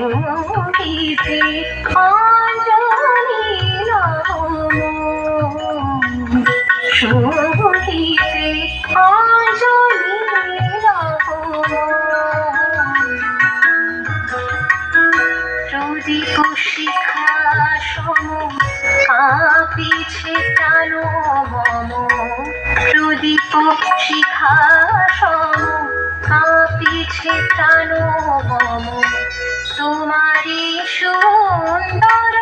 সঙ্গীতে অঞ্জলি সঙ্গীতে অঞ্জলি প্রদীপ শিখা সম কাঁপিছে টানো মম প্রদীপ শিখা সম কাঁপিছে টানো মম তোমারি সুন্দর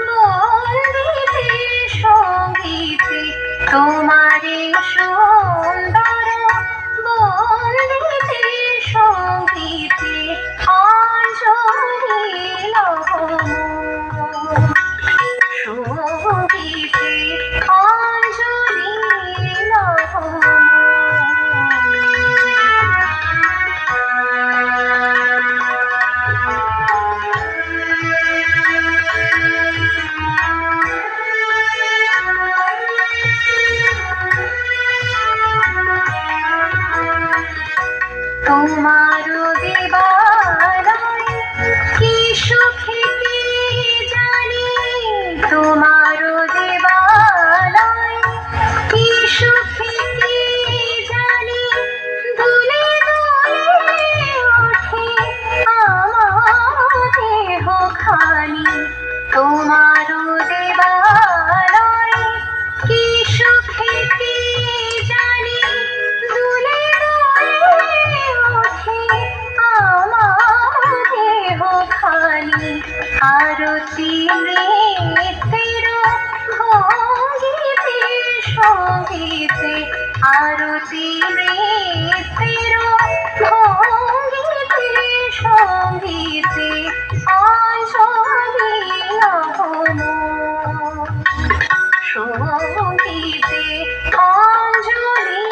বন্দিতে সঙ্গীতে তোমারি সুন্দর বন্দিতে সঙ্গীতে অঞ্জলি সঙ্গীতে অঞ্জলি তোমার দেবালয়ে কি সুখে কি জানি তোমার দেবালয়ে কি সুখে কি জানি দুলে দুলে ওঠে আমার দেহ খানি তোমার দেবালয়ে কি সুখে কি জানি দুলে দুলে ওঠে আমার দেহ খানি আরতি নৃত্যের ভঙ্গিতে সঙ্গীতে আরতি নৃত্যের ভঙ্গিতে সঙ্গীতে অঞ্জলি সঙ্গীতে অঞ্জলি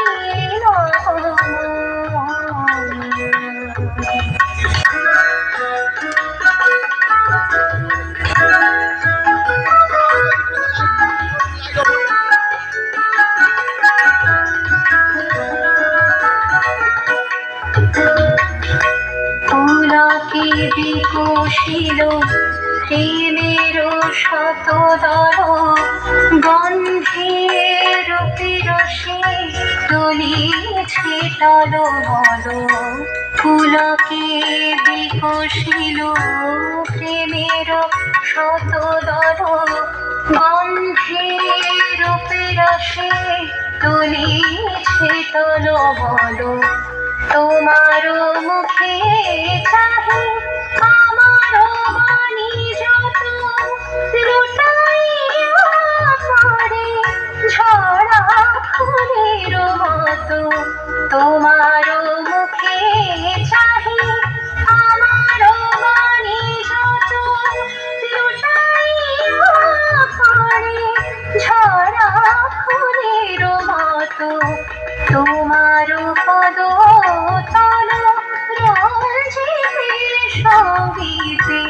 পুলকে বিকশিল প্রেমের শতদল গন্ধের রসে তুলিছে টলমল পুলকে বিকশিল প্রেমের শতদল গন্ধের রসে তুলিছে টলমল তোমার মুখে চাহে আমার বাণী যত লুটাইয়া পড়ে ঝরা ফুলের মতো তোমার মুখে চাহে আমার বাণী যত লুটাইয়া পড়ে ঝরা ফুলের মতো তোমার পদ তল রঞ্জিতে সঙ্গীতে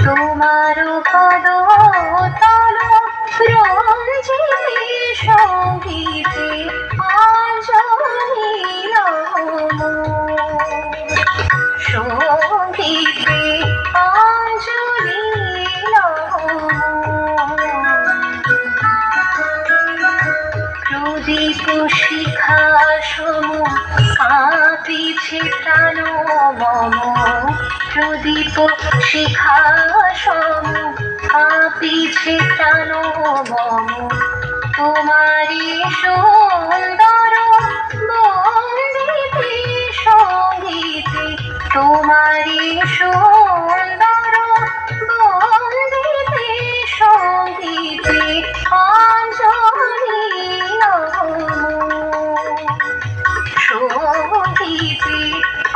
তোমার পদ তল রঞ্জিতে সঙ্গীতে অঞ্জলি সঙ্গীতে অঞ্জলি প্রদীপ শিখা সম কাঁপিছে টানো মম প্রদীপ শিখা সম কাঁপিছে টানো মম তোমারি সুন্দর বন্দিতে সঙ্গীতে তোমারি সুন্দর বন্দিতে সঙ্গীতে অঞ্জলি সঙ্গীতে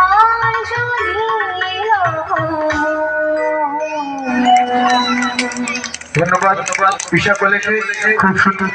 অঞ্জলি ধন্যবাদ। বিশা কলেজে খুব সুন্দর